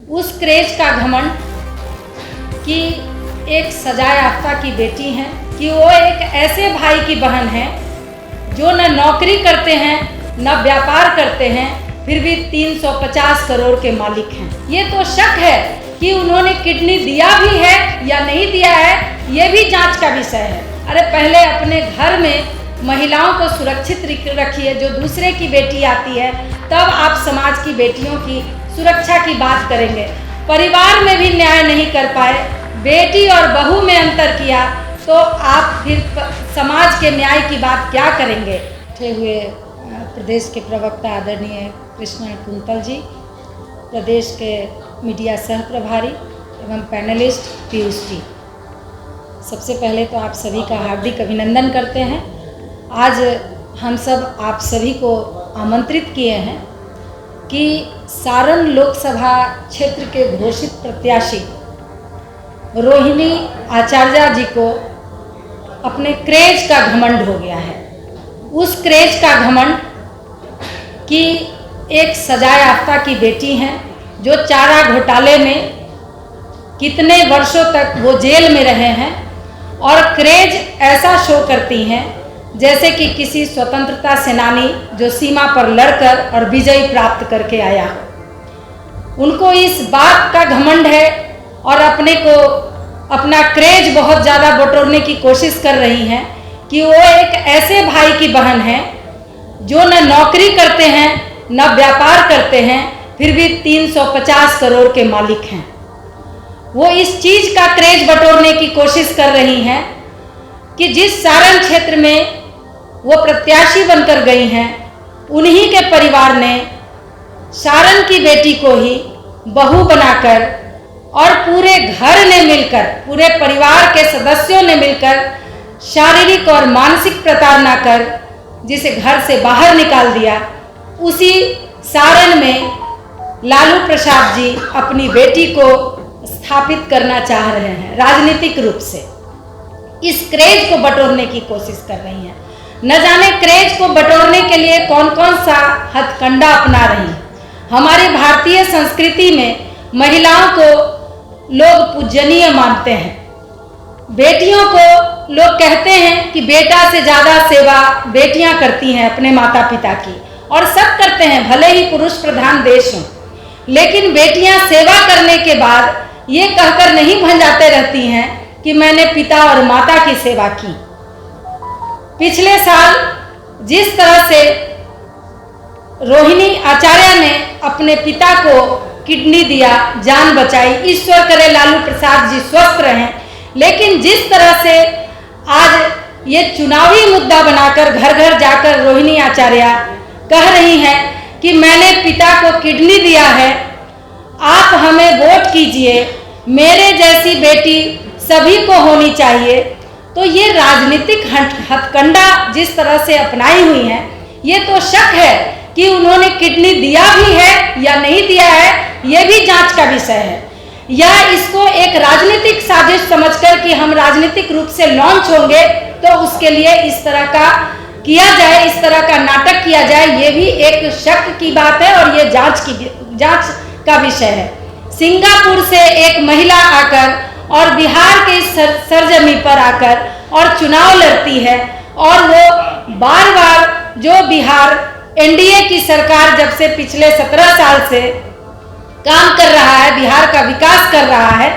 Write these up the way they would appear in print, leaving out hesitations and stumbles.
उस क्रेज का घमंड कि एक सजा याफ्ता की बेटी हैं, कि वो एक ऐसे भाई की बहन है जो न नौकरी करते हैं न व्यापार करते हैं, फिर भी 350 करोड़ के मालिक हैं। ये तो शक है कि उन्होंने किडनी दिया भी है या नहीं दिया है, ये भी जांच का विषय है। अरे पहले अपने घर में महिलाओं को सुरक्षित रखिए। जो दूसरे की बेटी आती है तब आप समाज की बेटियों की सुरक्षा की बात करेंगे। परिवार में भी न्याय नहीं कर पाए, बेटी और बहू में अंतर किया, तो आप फिर समाज के न्याय की बात क्या करेंगे। बैठे हुए प्रदेश के प्रवक्ता आदरणीय कृष्णा कुंतल जी, प्रदेश के मीडिया सह प्रभारी एवं पैनलिस्ट पीयूष जी, सबसे पहले तो आप सभी का हार्दिक अभिनंदन करते हैं। आज हम सब आप सभी को आमंत्रित किए हैं कि सारण लोकसभा क्षेत्र के घोषित प्रत्याशी रोहिणी आचार्य जी को अपने क्रेज का घमंड हो गया है। उस क्रेज का घमंड कि एक सजा याफ्ता की बेटी हैं जो चारा घोटाले में कितने वर्षों तक वो जेल में रहे हैं, और क्रेज ऐसा शो करती हैं जैसे कि किसी स्वतंत्रता सेनानी जो सीमा पर लड़कर और विजय प्राप्त करके आया। उनको इस बात का घमंड है और अपने को अपना क्रेज बहुत ज़्यादा बटोरने की कोशिश कर रही हैं कि वो एक ऐसे भाई की बहन है जो न नौकरी करते हैं न व्यापार करते हैं, फिर भी 350 करोड़ के मालिक हैं। वो इस चीज़ का क्रेज बटोरने की कोशिश कर रही हैं कि जिस सारण क्षेत्र में वो प्रत्याशी बनकर गई हैं, उन्हीं के परिवार ने सारण की बेटी को ही बहू बनाकर और पूरे घर ने मिलकर, पूरे परिवार के सदस्यों ने मिलकर शारीरिक और मानसिक प्रताड़ना कर जिसे घर से बाहर निकाल दिया। उसी सारण में लालू प्रसाद जी अपनी बेटी को स्थापित करना चाह रहे हैं, राजनीतिक रूप से इस क्रेज को बटोरने की कोशिश कर रही हैं। न जाने क्रेज को बटोरने के लिए कौन कौन सा हथकंडा अपना रही हैं। हमारी भारतीय संस्कृति में महिलाओं को लोग पूजनीय मानते हैं। बेटियों को लोग कहते हैं कि बेटा से ज़्यादा सेवा बेटियां करती हैं अपने माता पिता की, और सब करते हैं, भले ही पुरुष प्रधान देश हों, लेकिन बेटियां सेवा करने के बाद ये कहकर नहीं भंजाते रहती हैं कि मैंने पिता और माता की सेवा की। पिछले साल जिस तरह से रोहिणी आचार्य ने अपने पिता को किडनी दिया, जान बचाई, ईश्वर करे लालू प्रसाद जी स्वस्थ रहें, लेकिन जिस तरह से आज ये चुनावी मुद्दा बनाकर घर घर जाकर रोहिणी आचार्य कह रही हैं कि मैंने पिता को किडनी दिया है, आप हमें वोट कीजिए, मेरे जैसी बेटी सभी को होनी चाहिए, तो ये राजनीतिक हथकंडा जिस तरह से अपनाई हुई हैं, ये तो शक है कि उन्होंने किडनी दिया भी है या नहीं दिया है, ये भी जांच का विषय है। या इसको एक राजनीतिक साजिश समझकर कि हम राजनीतिक रूप से लॉन्च होंगे तो उसके लिए इस तरह का किया जाए, इस तरह का नाटक किया जाए, ये भी एक शक की बात है और ये जांच का विषय है। सिंगापुर से एक महिला आकर और बिहार के सरजमी पर आकर और चुनाव लड़ती है, और वो बार बार जो बिहार एनडीए की सरकार जब से पिछले 17 साल से काम कर रहा है, बिहार का विकास कर रहा है,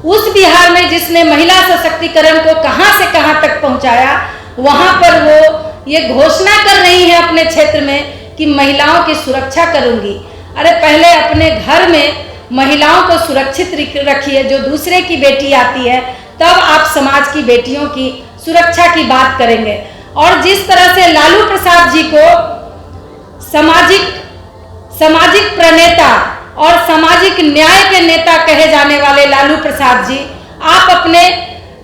उस बिहार में जिसने महिला सशक्तिकरण को कहां से कहां तक पहुंचाया, वहां पर वो ये घोषणा कर रही है अपने क्षेत्र में कि महिलाओं की सुरक्षा करूंगी। अरे पहले अपने घर में महिलाओं को सुरक्षित रखिए। जो दूसरे की बेटी आती है तब आप समाज की बेटियों की सुरक्षा की बात करेंगे। और जिस तरह से लालू प्रसाद जी को सामाजिक प्रणेता और सामाजिक न्याय के नेता कहे जाने वाले लालू प्रसाद जी, आप अपने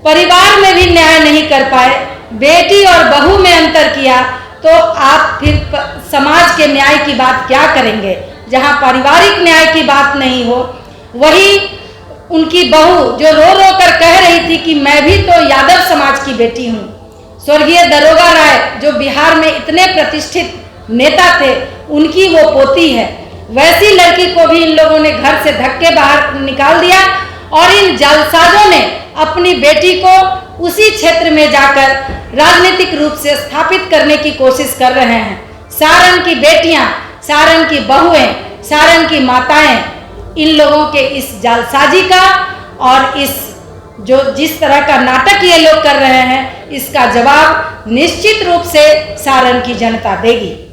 परिवार में भी न्याय नहीं कर पाए, बेटी और बहू में अंतर किया, तो आप फिर समाज के न्याय की बात क्या करेंगे। जहां पारिवारिक न्याय की बात नहीं हो, वही उनकी बहू जो रो रो कर कह रही थी कि मैं भी तो यादव समाज की बेटी हूँ। स्वर्गीय दरोगा राय जो बिहार में इतने प्रतिष्ठित नेता थे, उनकी वो पोती है। वैसी लड़की को भी इन लोगों ने घर से धक्के बाहर निकाल दिया और इन जालसाजों ने अपनी बेटी को उसी क्षेत्र में जाकर राजनीतिक रूप से स्थापित करने की कोशिश कर रहे हैं। सारण की बेटियां, सारण की बहुएं, सारण की माताएं इन लोगों के इस जालसाजी का और इस जिस तरह का नाटक ये लोग कर रहे हैं, इसका जवाब निश्चित रूप से सारण की जनता देगी।